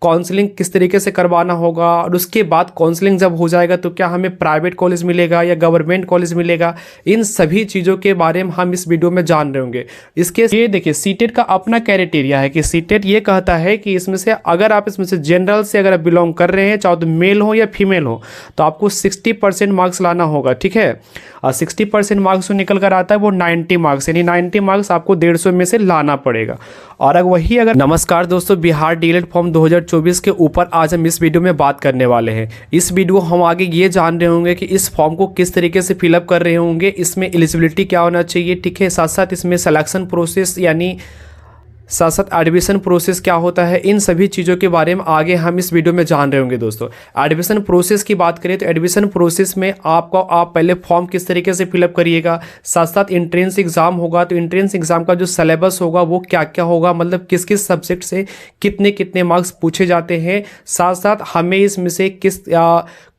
Counselling किस तरीके से करवाना होगा, और उसके बाद काउंसलिंग जब हो जाएगा तो क्या हमें प्राइवेट कॉलेज मिलेगा या गवर्नमेंट कॉलेज मिलेगा, इन सभी चीज़ों के बारे में हम इस वीडियो में जान रहे होंगे। इसके ये देखिए सीटेट का अपना क्राइटेरिया है कि सीटेट ये कहता है कि इसमें से अगर आप इसमें से जनरल से अगर आप बिलोंग कर रहे हैं, चाहे तो मेल हो या फीमेल हो, तो आपको 60% मार्क्स लाना होगा, ठीक है। और 60% मार्क्स जो निकल कर आता है वो 90 मार्क्स, यानी 90 मार्क्स आपको 150 में से लाना पड़ेगा। और अगर नमस्कार दोस्तों, बिहार डीएलएड फॉर्म 2024 के ऊपर आज हम इस वीडियो में बात करने वाले हैं। इस वीडियो हम आगे ये जान रहे होंगे कि इस फॉर्म को किस तरीके से फिलअप कर रहे होंगे, इसमें एलिजिबिलिटी क्या होना चाहिए, ठीक है। साथ साथ इसमें सिलेक्शन प्रोसेस यानी साथ साथ एडमिशन प्रोसेस क्या होता है, इन सभी चीज़ों के बारे में आगे हम इस वीडियो में जान रहे होंगे दोस्तों। एडमिशन प्रोसेस की बात करें तो एडमिशन प्रोसेस में आप पहले फॉर्म किस तरीके से फिलअप करिएगा, साथ साथ इंट्रेंस एग्जाम होगा तो इंट्रेंस एग्जाम का जो सिलेबस होगा वो क्या क्या होगा, मतलब किस किस सब्जेक्ट से कितने कितने मार्क्स पूछे जाते हैं, साथ साथ हमें इसमें से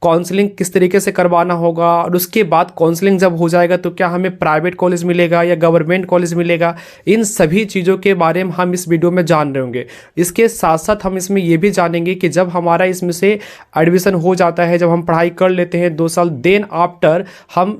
काउंसलिंग किस तरीके से करवाना होगा, और उसके बाद काउंसलिंग जब हो जाएगा तो क्या हमें प्राइवेट कॉलेज मिलेगा या गवर्नमेंट कॉलेज मिलेगा, इन सभी चीज़ों के बारे में हम इस वीडियो में जान रहे होंगे। इसके साथ साथ हम इसमें ये भी जानेंगे कि जब हमारा इसमें से एडमिशन हो जाता है, जब हम पढ़ाई कर लेते हैं 2 साल, देन आफ्टर हम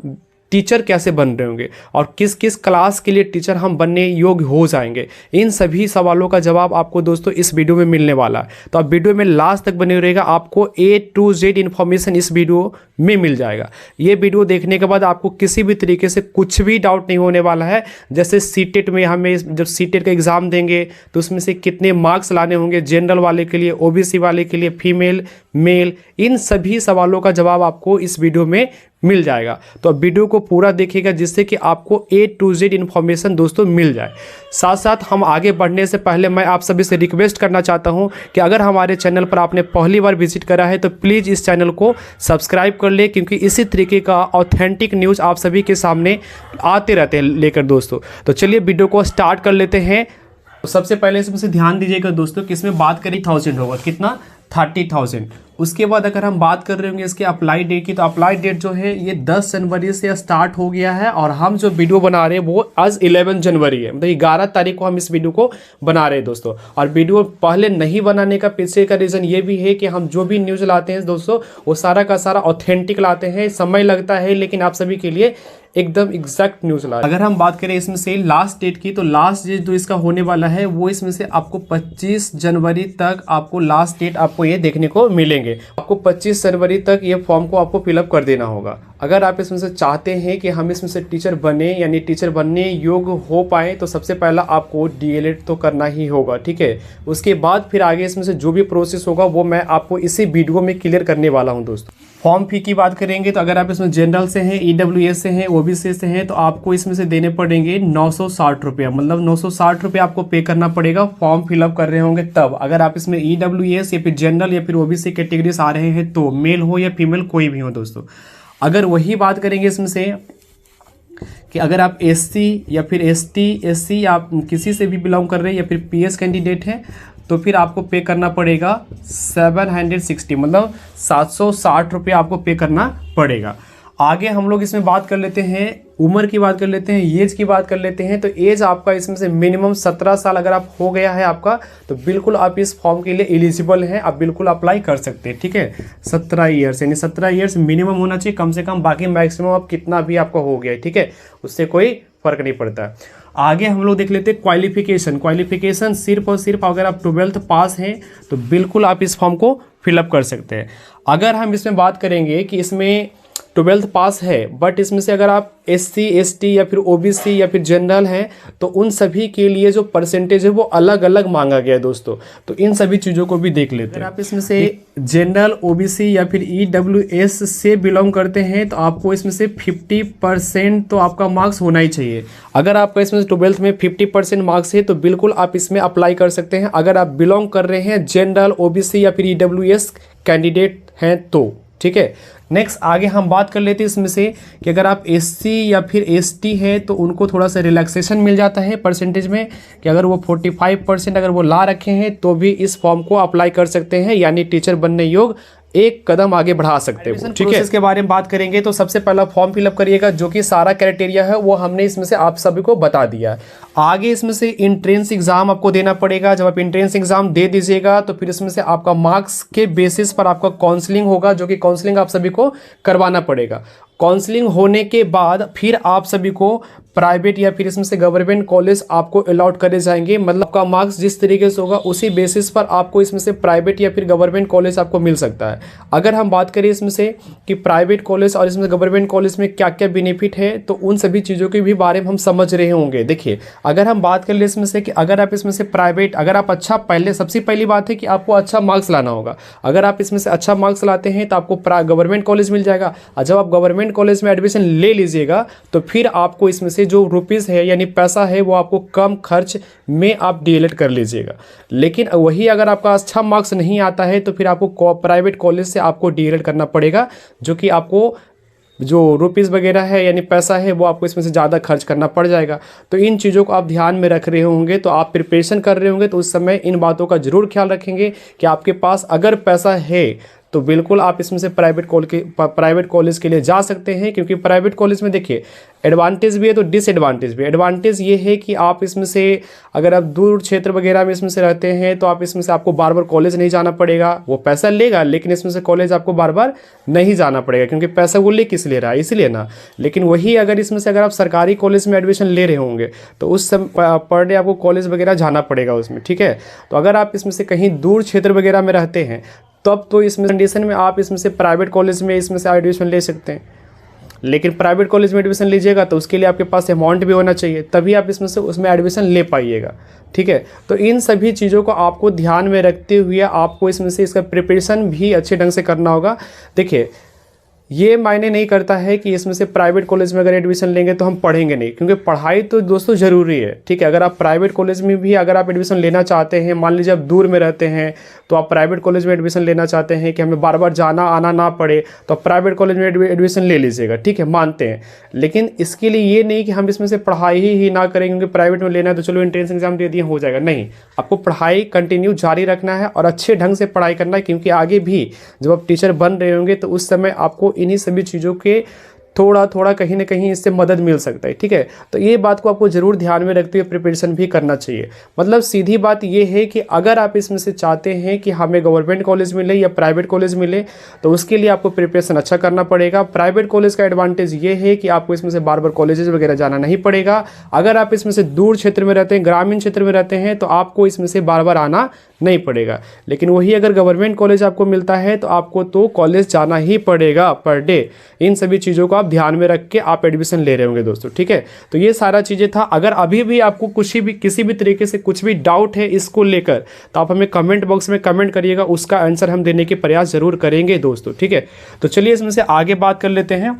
टीचर कैसे बन रहे होंगे और किस किस क्लास के लिए टीचर हम बनने योग्य हो जाएंगे, इन सभी सवालों का जवाब आपको दोस्तों इस वीडियो में मिलने वाला है। तो आप वीडियो में लास्ट तक बने रहेगा, आपको A to Z इन्फॉर्मेशन इस वीडियो में मिल जाएगा। ये वीडियो देखने के बाद आपको किसी भी तरीके से कुछ भी डाउट नहीं होने वाला है। जैसे सीटेट में हमें जब सीटेट का एग्ज़ाम देंगे तो उसमें से कितने मार्क्स लाने होंगे, जनरल वाले के लिए, OBC वाले के लिए, फीमेल मेल, इन सभी सवालों का जवाब आपको इस वीडियो में मिल जाएगा। तो अब वीडियो को पूरा देखिएगा जिससे कि आपको A to Z इन्फॉर्मेशन दोस्तों मिल जाए। साथ साथ हम आगे बढ़ने से पहले मैं आप सभी से रिक्वेस्ट करना चाहता हूं कि अगर हमारे चैनल पर आपने पहली बार विजिट करा है तो प्लीज़ इस चैनल को सब्सक्राइब कर ले, क्योंकि इसी तरीके का ऑथेंटिक न्यूज़ आप सभी के सामने आते रहते हैं लेकर दोस्तों। तो चलिए वीडियो को स्टार्ट कर लेते हैं। तो सबसे पहले इसमें से ध्यान दीजिएगा दोस्तों कि इसमें बात करें 1000 होगा, कितना 30,000। उसके बाद अगर हम बात कर रहे होंगे इसके अप्लाई डेट की, तो अप्लाई डेट जो है ये 10 जनवरी से स्टार्ट हो गया है, और हम जो वीडियो बना रहे हैं वो आज 11 जनवरी है, मतलब 11 तारीख को हम इस वीडियो को बना रहे हैं दोस्तों। और वीडियो पहले नहीं बनाने का पीछे का रीज़न ये भी है कि हम जो भी न्यूज़ लाते हैं दोस्तों वो सारा का सारा ऑथेंटिक लाते हैं। समय लगता है लेकिन आप सभी के लिए एकदम एग्जैक्ट न्यूज़ ला। अगर हम बात करें इसमें से लास्ट डेट की, तो लास्ट डेट जो इसका होने वाला है वो इसमें से आपको 25 जनवरी तक आपको लास्ट डेट आपको ये देखने को मिलेंगे। आपको 25 जनवरी तक ये फॉर्म को आपको फिलअप कर देना होगा। अगर आप इसमें से चाहते हैं कि हम इसमें से टीचर बने यानी टीचर बनने योग्य हो पाए, तो सबसे पहला आपको डीएलएड तो करना ही होगा, ठीक है। उसके बाद फिर आगे इसमें से जो भी प्रोसेस होगा वो मैं आपको इसी वीडियो में क्लियर करने वाला हूँ दोस्तों। फॉर्म फी की बात करेंगे तो अगर आप इसमें जनरल से हैं, EWS से हैं, OBC से हैं, तो आपको इसमें से देने पड़ेंगे 960 रुपया, मतलब 960 रुपया आपको पे करना पड़ेगा फॉर्म फिलअप कर रहे होंगे तब। अगर आप इसमें EWS या फिर जनरल या फिर OBC कैटेगरी से आ रहे हैं तो, मेल हो या फीमेल कोई भी हो दोस्तों। अगर वही बात करेंगे इसमें से कि अगर आप SC या फिर ST SC आप किसी से भी बिलोंग कर रहे हैं या फिर PS कैंडिडेट हैं, तो फिर आपको पे करना पड़ेगा 760, मतलब 760 रुपये आपको पे करना पड़ेगा। आगे हम लोग इसमें बात कर लेते हैं, उम्र की बात कर लेते हैं, एज की बात कर लेते हैं। तो एज आपका इसमें से मिनिमम 17 साल अगर आप हो गया है आपका, तो बिल्कुल आप इस फॉर्म के लिए एलिजिबल हैं, आप बिल्कुल अप्लाई कर सकते हैं, ठीक है। 17 ईयर्स यानी 17 ईयर्स मिनिमम होना चाहिए कम से कम, बाकी मैक्सिमम आप कितना भी आपका हो गया है, ठीक है, उससे कोई फर्क नहीं पड़ता। आगे हम लोग देख लेते हैं क्वालिफिकेशन सिर्फ और सिर्फ अगर आप 12th पास हैं तो बिल्कुल आप इस फॉर्म को फिलअप कर सकते हैं। अगर हम इसमें बात करेंगे कि इसमें 12th पास है बट इसमें से अगर आप SC ST या फिर OBC या फिर जनरल हैं तो उन सभी के लिए जो परसेंटेज है वो अलग अलग मांगा गया है दोस्तों। तो इन सभी चीज़ों को भी देख लेते हैं। अगर आप इसमें से जनरल OBC या फिर EWS से बिलोंग करते हैं तो आपको इसमें से 50% तो आपका मार्क्स होना ही चाहिए। अगर आपका इसमें 12th में 50% मार्क्स है तो बिल्कुल आप इसमें अप्लाई कर सकते हैं। अगर आप बिलोंग कर रहे हैं जनरल OBC या फिर EWS कैंडिडेट हैं तो, ठीक है। नेक्स्ट आगे हम बात कर लेते हैं इसमें से कि अगर आप SC या फिर ST है तो उनको थोड़ा सा रिलैक्सेशन मिल जाता है परसेंटेज में, कि अगर वो 45% अगर वो ला रखे हैं तो भी इस फॉर्म को अप्लाई कर सकते हैं, यानी टीचर बनने योग एक कदम आगे बढ़ा सकते हैं। ठीक है, इसके बारे में बात करेंगे तो सबसे पहला फॉर्म फिलअप करिएगा, जो कि सारा क्राइटेरिया है वो हमने इसमें से आप सभी को बता दिया है। आगे इसमें से इंट्रेंस एग्जाम आपको देना पड़ेगा। जब आप इंट्रेंस एग्जाम दे दीजिएगा तो फिर इसमें से आपका मार्क्स के बेसिस पर आपका काउंसलिंग होगा, जो कि काउंसलिंग आप सभी को करवाना पड़ेगा। काउंसलिंग होने के बाद फिर आप सभी को प्राइवेट या फिर इसमें से गवर्नमेंट कॉलेज आपको अलॉट करे जाएंगे। मतलब आपका मार्क्स जिस तरीके से होगा उसी बेसिस पर आपको इसमें से प्राइवेट या फिर गवर्नमेंट कॉलेज आपको मिल सकता है। अगर हम बात करें इसमें से कि प्राइवेट कॉलेज और इसमें गवर्नमेंट कॉलेज में क्या क्या बेनिफिट है, तो उन सभी चीज़ों के भी बारे में हम समझ रहे होंगे। देखिए, अगर हम बात कर ले इसमें से कि अगर आप इसमें से प्राइवेट, अगर आप अच्छा, पहले सबसे पहली बात है कि आपको अच्छा मार्क्स लाना होगा। अगर आप इसमें से अच्छा मार्क्स लाते हैं तो आपको गवर्नमेंट कॉलेज मिल जाएगा, और जब आप गवर्नमेंट कॉलेज में एडमिशन ले लीजिएगा तो फिर आपको इसमें से जो रुपीज़ है यानी पैसा है वो आपको कम खर्च में आप डीएलएड कर लीजिएगा। लेकिन वही अगर आपका अच्छा मार्क्स नहीं आता है तो फिर आपको प्राइवेट कॉलेज से आपको डीएलएड करना पड़ेगा, जो कि आपको जो रुपीज़ वगैरह है यानी पैसा है वो आपको इसमें से ज़्यादा खर्च करना पड़ जाएगा। तो इन चीज़ों को आप ध्यान में रख रहे होंगे, तो आप प्रिपरेशन कर रहे होंगे तो उस समय इन बातों का ज़रूर ख्याल रखेंगे कि आपके पास अगर पैसा है तो बिल्कुल आप इसमें से प्राइवेट कॉलेज के लिए जा सकते हैं। क्योंकि प्राइवेट कॉलेज में देखिए एडवांटेज भी है तो डिसएडवांटेज भी है। एडवांटेज ये है कि आप इसमें से अगर आप दूर क्षेत्र वगैरह में इसमें से रहते हैं तो आप इसमें से आपको बार बार कॉलेज नहीं जाना पड़ेगा। वो पैसा लेगा लेकिन इसमें से कॉलेज आपको बार बार नहीं जाना पड़ेगा, क्योंकि पैसा वो ले किस ले रहा है, इसलिए ना। लेकिन वही अगर इसमें से अगर आप सरकारी कॉलेज में एडमिशन ले रहे होंगे तो उस समय पर डे आपको कॉलेज वगैरह जाना पड़ेगा उसमें। ठीक है, तो अगर आप इसमें से कहीं दूर क्षेत्र वगैरह में रहते हैं तब तो इसमें कंडीशन में आप इसमें से प्राइवेट कॉलेज में इसमें से एडमिशन ले सकते हैं। लेकिन प्राइवेट कॉलेज में एडमिशन लीजिएगा तो उसके लिए आपके पास अमाउंट भी होना चाहिए, तभी आप इसमें से उसमें एडमिशन ले पाइएगा। ठीक है, तो इन सभी चीज़ों को आपको ध्यान में रखते हुए आपको इसमें से इसका प्रिपरेशन भी अच्छे ढंग से करना होगा। देखिए, ये मायने नहीं करता है कि इसमें से प्राइवेट कॉलेज में अगर एडमिशन लेंगे तो हम पढ़ेंगे नहीं, क्योंकि पढ़ाई तो दोस्तों ज़रूरी है। ठीक है, अगर आप प्राइवेट कॉलेज में भी अगर आप एडमिशन लेना चाहते हैं, मान लीजिए आप दूर में रहते हैं तो आप प्राइवेट कॉलेज में एडमिशन लेना चाहते हैं कि हमें बार बार जाना आना ना पड़े, तो आप प्राइवेट कॉलेज में एडमिशन ले लीजिएगा। ठीक है, मानते हैं, लेकिन इसके लिए ये नहीं कि हम इसमें से पढ़ाई ही ना करें क्योंकि प्राइवेट में लेना है तो चलो एंट्रेंस एग्जाम दे दिए हो जाएगा। नहीं, आपको पढ़ाई कंटिन्यू जारी रखना है और अच्छे ढंग से पढ़ाई करना है, क्योंकि आगे भी जब आप टीचर बन रहे होंगे तो उस समय आपको इन्हीं सभी चीज़ों के थोड़ा थोड़ा कहीं ना कहीं इससे मदद मिल सकता है। ठीक है, तो ये बात को आपको ज़रूर ध्यान में रखते हुए प्रिपरेशन भी करना चाहिए। मतलब सीधी बात ये है कि अगर आप इसमें से चाहते हैं कि हमें गवर्नमेंट कॉलेज मिले या प्राइवेट कॉलेज मिले तो उसके लिए आपको प्रिपरेशन अच्छा करना पड़ेगा। प्राइवेट कॉलेज का एडवांटेज ये है कि आपको इसमें से बार बार कॉलेजेस वगैरह जाना नहीं पड़ेगा। अगर आप इसमें से दूर क्षेत्र में रहते हैं, ग्रामीण क्षेत्र में रहते हैं, तो आपको इसमें से बार बार आना नहीं पड़ेगा। लेकिन वही अगर गवर्नमेंट कॉलेज आपको मिलता है तो आपको तो कॉलेज जाना ही पड़ेगा पर डे। इन सभी चीज़ों को आप ध्यान में रख के आप एडमिशन ले रहे होंगे दोस्तों। ठीक है, तो ये सारा चीज़ें था। अगर अभी भी आपको किसी भी तरीके से कुछ भी डाउट है इसको लेकर तो आप हमें कमेंट बॉक्स में कमेंट करिएगा, उसका आंसर हम देने के प्रयास जरूर करेंगे दोस्तों। ठीक है, तो चलिए इसमें से आगे बात कर लेते हैं।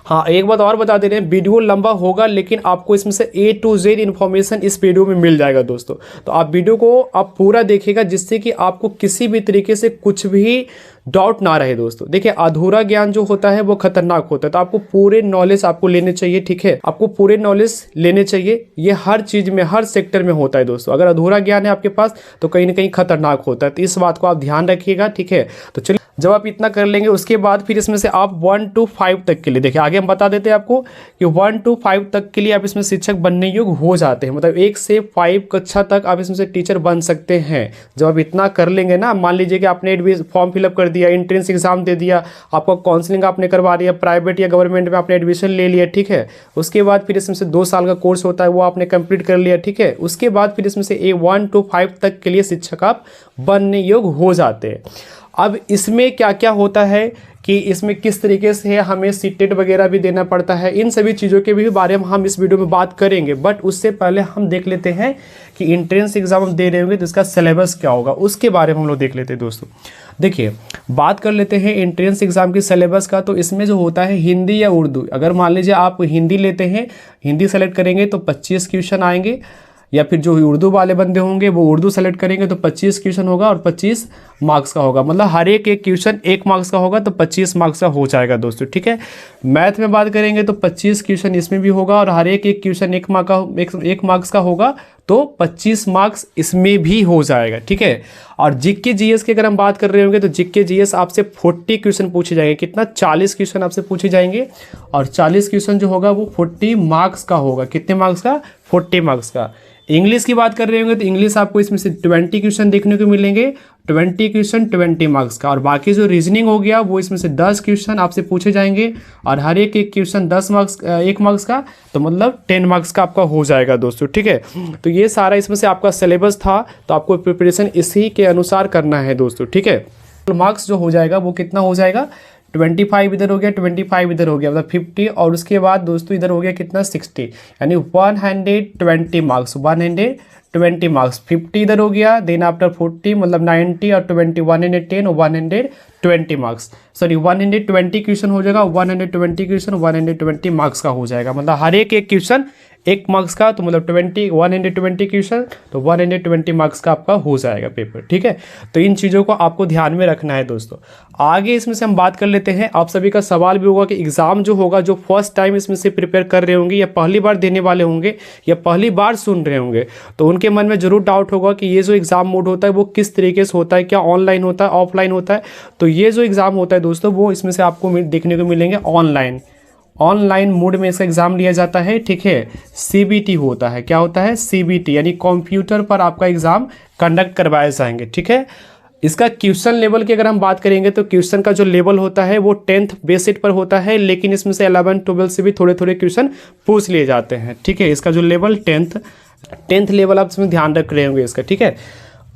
हाँ, एक बात और बता दे रहे हैं, वीडियो लंबा होगा लेकिन आपको इसमें से A to Z इन्फॉर्मेशन इस वीडियो में मिल जाएगा दोस्तों। तो आप वीडियो को आप पूरा देखिएगा जिससे कि आपको किसी भी तरीके से कुछ भी डाउट ना रहे दोस्तों। देखिए, अधूरा ज्ञान जो होता है वो खतरनाक होता है, तो आपको पूरे नॉलेज आपको लेने चाहिए। ठीक है, आपको पूरे नॉलेज लेने चाहिए। ये हर चीज़ में, हर सेक्टर में होता है दोस्तों। अगर अधूरा ज्ञान है आपके पास तो कहीं ना कहीं खतरनाक होता है, तो इस बात को आप ध्यान रखिएगा। ठीक है, तो चलिए जब आप इतना कर लेंगे उसके बाद फिर इसमें से आप 1 to 5 तक के लिए, देखिए आगे हम बता देते हैं आपको कि 1 to 5 तक के लिए आप इसमें शिक्षक बनने योग्य हो जाते हैं। मतलब 1 से 5 कक्षा तक आप इसमें से टीचर बन सकते हैं। जब आप इतना कर लेंगे ना, मान लीजिए कि आपने फॉर्म फिलअप कर दिया, एंट्रेंस एग्जाम दे दिया, आपका काउंसलिंग आपने करवा दिया, प्राइवेट या गवर्नमेंट में आपने एडमिशन ले लिया। ठीक है, उसके बाद फिर इसमें से 2 साल का कोर्स होता है वो आपने कंप्लीट कर लिया। ठीक है, उसके बाद फिर इसमें से 1 to 5 तक के लिए शिक्षक आप बनने योग्य हो जाते हैं। अब इसमें क्या क्या होता है कि इसमें किस तरीके से हमें सीटेट वगैरह भी देना पड़ता है, इन सभी चीज़ों के भी बारे में हम इस वीडियो में बात करेंगे। बट उससे पहले हम देख लेते हैं कि एंट्रेंस एग्जाम हम दे रहे होंगे तो इसका सिलेबस क्या होगा, उसके बारे में हम लोग देख लेते हैं दोस्तों। देखिए, बात कर लेते हैं एंट्रेंस एग्जाम की सिलेबस का। तो इसमें जो होता है हिंदी या उर्दू, अगर मान लीजिए आप हिंदी लेते हैं, हिंदी सेलेक्ट करेंगे तो 25 क्वेश्चन आएंगे, या फिर जो उर्दू वाले बंदे होंगे वो उर्दू सेलेक्ट करेंगे तो 25 क्वेश्चन होगा और 25 मार्क्स का होगा, मतलब हर एक क्वेश्चन 1 मार्क्स का होगा तो 25 मार्क्स का हो जाएगा दोस्तों, ठीक है। मैथ में बात करेंगे तो 25 क्वेश्चन इसमें भी होगा और हर एक क्वेश्चन 1 मार्क्स का होगा तो 25 मार्क्स इसमें भी हो जाएगा, ठीक है। और जीके जीएस की अगर हम बात कर रहे होंगे तो जीके जीएस आपसे 40 क्वेश्चन पूछे जाएंगे, कितना 40 क्वेश्चन आपसे पूछे जाएंगे और 40 क्वेश्चन जो होगा वो 40 मार्क्स का होगा। कितने मार्क्स का? 40 मार्क्स का। इंग्लिश की बात कर रहे होंगे तो इंग्लिश आपको इसमें से 20 क्वेश्चन देखने को मिलेंगे, 20 क्वेश्चन 20 मार्क्स का। और बाकी जो रीजनिंग हो गया वो इसमें से 10 क्वेश्चन आपसे पूछे जाएंगे और हर एक क्वेश्चन 10 मार्क्स 1 मार्क्स का, तो मतलब 10 मार्क्स का आपका हो जाएगा दोस्तों, ठीक है। तो ये सारा इसमें से आपका सिलेबस था, तो आपको प्रिपरेशन इसी के अनुसार करना है दोस्तों, ठीक है। मार्क्स जो हो जाएगा वो कितना हो जाएगा? 25 इधर हो गया, 25 इधर हो गया, मतलब 50 और उसके बाद दोस्तों इधर हो गया कितना? 60, यानी 120 मार्क्स, 120 मार्क्स। 50 इधर हो गया, देन आफ्टर 40 मतलब 90 और 20 110 और 120 मार्क्स, सॉरी 120 क्वेश्चन हो जाएगा, 120 क्वेश्चन 120 मार्क्स का हो जाएगा, मतलब हर एक क्वेश्चन 1 मार्क्स का, तो मतलब 120 क्वेश्चन तो 120 मार्क्स का आपका हो जाएगा पेपर, ठीक है। तो इन चीज़ों को आपको ध्यान में रखना है दोस्तों। आगे इसमें से हम बात कर लेते हैं। आप सभी का सवाल भी होगा कि एग्ज़ाम जो होगा, जो फर्स्ट टाइम इसमें से प्रिपेयर कर रहे होंगे या पहली बार देने वाले होंगे या पहली बार सुन रहे होंगे, तो उनके मन में ज़रूर डाउट होगा कि ये जो एग्ज़ाम मोड होता है वो किस तरीके से होता है, क्या ऑनलाइन होता है ऑफलाइन होता है। तो ये जो एग्ज़ाम होता है दोस्तों वो इसमें से आपको देखने को मिलेंगे ऑनलाइन मोड में इसका एग्जाम लिया जाता है, ठीक है। सीबीटी होता है, क्या होता है? सीबीटी, यानी कंप्यूटर पर आपका एग्जाम कंडक्ट करवाए जाएंगे, ठीक है। इसका क्वेश्चन लेवल की अगर हम बात करेंगे तो क्वेश्चन का जो लेवल होता है वो 10th बेसिक पर होता है, लेकिन इसमें से 11 12 से भी थोड़े थोड़े क्वेश्चन पूछ लिए जाते हैं, ठीक है। इसका जो लेवल 10th लेवल आप इसमें ध्यान रख रहे होंगे इसका, ठीक है।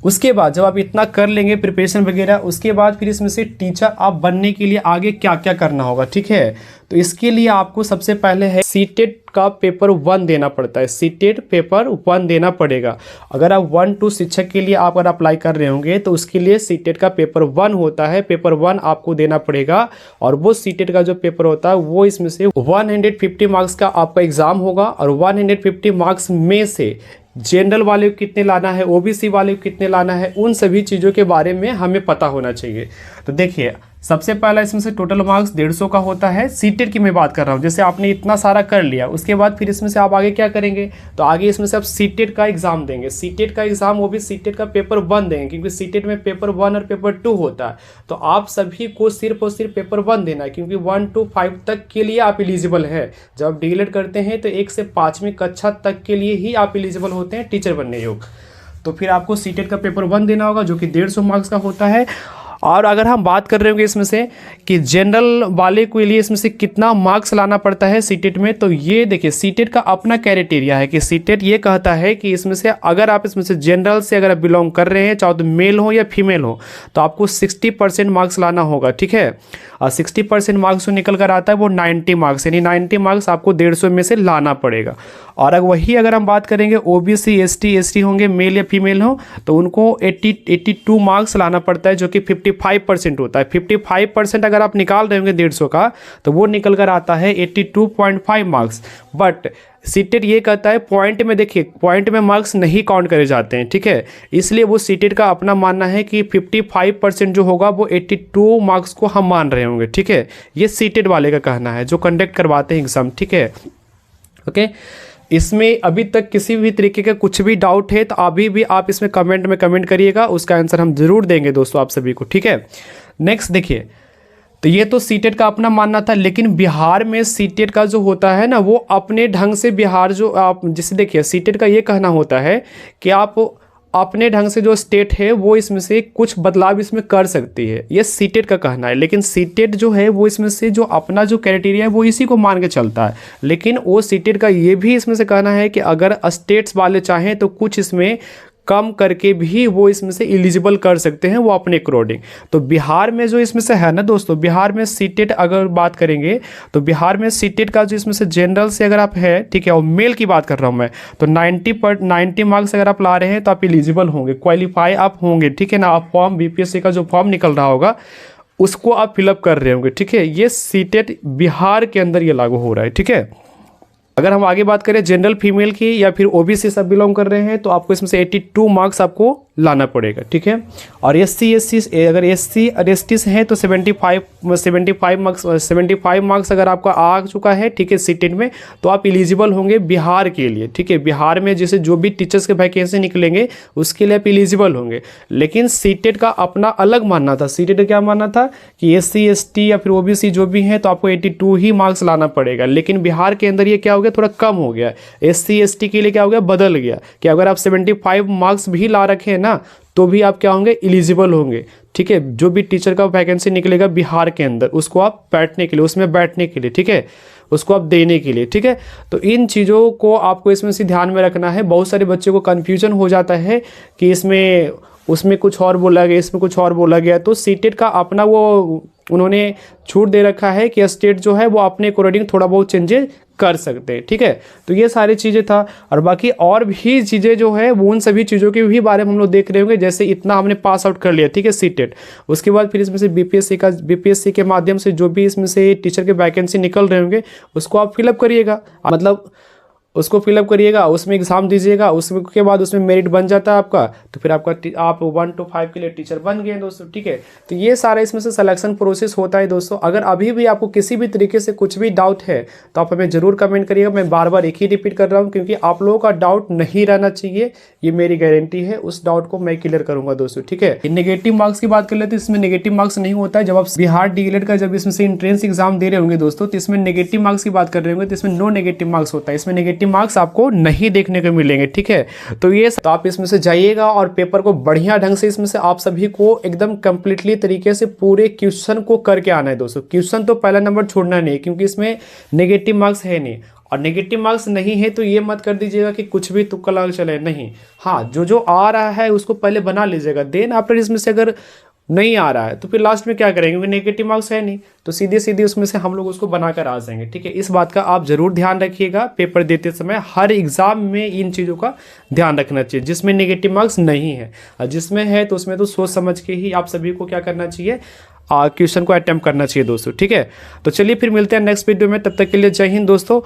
उसके बाद जब आप इतना कर लेंगे प्रिपरेशन वगैरह, उसके बाद फिर इसमें से टीचर आप बनने के लिए आगे क्या क्या करना होगा, ठीक है। तो इसके लिए आपको सबसे पहले है सीटेट का पेपर 1 देना पड़ता है, सीटेट पेपर 1 देना पड़ेगा। अगर आप 1 2 शिक्षक के लिए आप अगर अप्लाई कर रहे होंगे तो उसके लिए सीटेट का पेपर 1 होता है, पेपर 1 आपको देना पड़ेगा। और वो सीटेट का जो पेपर होता है वो इसमें से 150 मार्क्स का आपका एग्जाम होगा और 150 मार्क्स में से जनरल वाले को कितने लाना है, ओबीसी वाले को कितने लाना है, उन सभी चीज़ों के बारे में हमें पता होना चाहिए। तो देखिए सबसे पहला इसमें से टोटल मार्क्स 150 का होता है, सीटेट की मैं बात कर रहा हूँ। जैसे आपने इतना सारा कर लिया, उसके बाद फिर इसमें से आप आगे क्या करेंगे, तो आगे इसमें से आप सीटेट का एग्जाम देंगे। सीटेट का एग्जाम वो भी सीटेट का पेपर 1 देंगे, क्योंकि सीटेट में पेपर 1 और पेपर 2 होता है। तो आप सभी को सिर्फ और सिर्फ पेपर 1 देना है, क्योंकि 1 to 5 तक के लिए आप एलिजिबल है। जब आप डीएलएड करते हैं तो 1 से 5वीं कक्षा तक के लिए ही आप एलिजिबल होते हैं टीचर बनने योग्य। तो फिर आपको सीटेट का पेपर 1 देना होगा, जो कि 150 मार्क्स का होता है। और अगर हम बात कर रहे होंगे इसमें से कि जनरल वाले के लिए इसमें से कितना मार्क्स लाना पड़ता है सीटेट में, तो ये देखिए सीटेट का अपना क्राइटेरिया है कि सीटेट ये कहता है कि इसमें से अगर आप इसमें से जनरल से अगर आप बिलोंग कर रहे हैं, चाहे तो मेल हो या फीमेल हो, तो आपको 60% मार्क्स लाना होगा, ठीक है। और 60% मार्क्स जो निकल कर आता है वो 90 मार्क्स, यानी 90 मार्क्स आपको 150 में से लाना पड़ेगा। और अगर हम बात करेंगे ओबीसी एसटी होंगे, मेल या फीमेल हो, तो उनको 82 मार्क्स लाना पड़ता है, जो कि 55% होता है। 55% अगर आप निकाल रहे होंगे 150 का, तो वो निकल कर आता है 82.5 मार्क्स। बट सीटेट ये कहता है पॉइंट में, देखिए पॉइंट में मार्क्स नहीं काउंट करे जाते हैं, ठीक है। इसलिए वो सीटेट का अपना मानना है कि 55% जो होगा वो 82 मार्क्स को हम मान रहे होंगे, ठीक है। ये सीटेट वाले का कहना है जो कंडक्ट करवाते हैं एग्जाम, ठीक है। ओके, इसमें अभी तक किसी भी तरीके का कुछ भी डाउट है तो अभी भी आप इसमें कमेंट में कमेंट करिएगा, उसका आंसर हम जरूर देंगे दोस्तों आप सभी को, ठीक है। नेक्स्ट देखिए, तो ये तो सीटेट का अपना मानना था, लेकिन बिहार में सीटेट का जो होता है ना, वो अपने ढंग से बिहार जो आप जिसे देखिए सीटेट का ये कहना होता है कि आप अपने ढंग से जो स्टेट है वो इसमें से कुछ बदलाव इसमें कर सकती है, ये सीटेट का कहना है। लेकिन सीटेट जो है वो इसमें से जो अपना जो क्राइटेरिया है वो इसी को मान के चलता है। लेकिन वो सीटेट का ये भी इसमें से कहना है कि अगर स्टेट्स वाले चाहें तो कुछ इसमें कम करके भी वो इसमें से एलिजिबल कर सकते हैं, वो अपने अकॉर्डिंग। तो बिहार में जो इसमें से है ना दोस्तों, बिहार में सीटेट अगर बात करेंगे तो बिहार में सीटेट का जो इसमें से जनरल से अगर आप है, ठीक है, और मेल की बात कर रहा हूँ मैं, तो 90 मार्क्स अगर आप ला रहे हैं तो आप एलिजिबल होंगे, क्वालिफाई आप होंगे, ठीक है ना। आप फॉर्म बीपीएससी का जो फॉर्म निकल रहा होगा उसको आप फिलअप कर रहे होंगे, ठीक है। ये सीटेट बिहार के अंदर ये लागू हो रहा है, ठीक है। अगर हम आगे बात करें जनरल फीमेल की या फिर ओबीसी सब बिलोंग कर रहे हैं तो आपको इसमें से 82 मार्क्स आपको लाना पड़ेगा, ठीक है। और SC अगर SC और ST से हैं तो 75 मार्क्स अगर आपका आ चुका है, ठीक है, सीटेट में, तो आप एलिजिबल होंगे बिहार के लिए, ठीक है। बिहार में जैसे जो भी टीचर्स के वैकेंसी निकलेंगे उसके लिए आप एलिजिबल होंगे। लेकिन सीटेट का अपना अलग मानना था। सीटेट का क्या मानना था कि SC ST या फिर OBC जो भी हैं तो आपको 82 ही मार्क्स लाना पड़ेगा। लेकिन बिहार के अंदर ये क्या हो गया, थोड़ा कम हो गया। SC ST के लिए क्या हो गया, बदल गया कि अगर आप 75 मार्क्स भी ला रखे हैं ना तो भी आप क्या होंगे, एलिजिबल होंगे, ठीक है। जो भी टीचर का वैकेंसी निकलेगा बिहार के अंदर उसको आप बैठने के लिए, उसमें बैठने के लिए, ठीक है, उसको आप देने के लिए, ठीक है। तो इन चीज़ों को आपको इसमें से ध्यान में रखना है। बहुत सारे बच्चों को कन्फ्यूजन हो जाता है कि इसमें उसमें कुछ और बोला गया, इसमें कुछ और बोला गया। तो सीटेट का अपना वो उन्होंने छूट दे रखा है कि स्टेट जो है वो अपने अकॉर्डिंग थोड़ा बहुत चेंजेस कर सकते हैं, ठीक है। तो ये सारी चीज़ें था। और बाकी और भी चीज़ें जो है वो उन सभी चीज़ों के भी बारे में हम लोग देख रहे होंगे। जैसे इतना हमने पास आउट कर लिया, ठीक है, सीटेट, उसके बाद फिर इसमें से BPSC के माध्यम से जो भी इसमें से टीचर के वैकेंसी निकल रहे होंगे उसको आप फिलअप करिएगा, मतलब उसको फिलअप करिएगा, उसमें एग्ज़ाम दीजिएगा, उसमें के बाद उसमें मेरिट बन जाता है आपका, तो फिर आप 1 to 5 के लिए टीचर बन गए दोस्तों, ठीक है। तो ये सारा इसमें से सिलेक्शन प्रोसेस होता है दोस्तों। अगर अभी भी आपको किसी भी तरीके से कुछ भी डाउट है तो आप हमें ज़रूर कमेंट करिएगा। मैं बार बार एक ही रिपीट कर रहा हूँ क्योंकि आप लोगों का डाउट नहीं रहना चाहिए, ये मेरी गारंटी है। उस डाउट को मैं क्लियर करूँगा दोस्तों, ठीक है। नेगेटिव मार्क्स की बात कर लेते हैं। इसमें नेगेटिव मार्क्स नहीं होता है। जब आप बिहार DELED का जब इसमें से इंट्रेंस एग्जाम दे रहे होंगे दोस्तों तो इसमें नेगेटिव मार्क्स की बात कर रहे होंगे तो इसमें नो नेगेटिव मार्क्स होता है। इसमें नेगेटिव मार्क्स आपको नहीं देखने को मिलेंगे, ठीक है। तो ये तो आप इसमें से जाइएगा और पेपर को बढ़िया ढंग से इसमें से आप सभी को एकदम कंप्लीटली तरीके से पूरे क्वेश्चन को करके आना है दोस्तों। क्वेश्चन तो पहला नंबर छोड़ना नहीं क्योंकि इसमें नेगेटिव मार्क्स है नहीं। और नेगेटिव मार्क्स नहीं है तो ये मत कर दीजिएगा कि कुछ भी तुक्का लगा चले, नहीं। हाँ, जो आ रहा है उसको पहले बना लीजिएगा, देन आफ्टर इसमें से अगर नहीं आ रहा है तो फिर लास्ट में क्या करेंगे, क्योंकि नेगेटिव मार्क्स है नहीं तो सीधे उसमें से हम लोग उसको बनाकर आ जाएंगे, ठीक है। इस बात का आप जरूर ध्यान रखिएगा। पेपर देते समय हर एग्जाम में इन चीज़ों का ध्यान रखना चाहिए। जिसमें नेगेटिव मार्क्स नहीं है और जिसमें है तो उसमें तो सोच समझ के ही आप सभी को क्या करना चाहिए, क्वेश्चन को अटेम्प्ट करना चाहिए दोस्तों, ठीक है। तो चलिए फिर मिलते हैं नेक्स्ट वीडियो में। तब तक के लिए जय हिंद दोस्तों।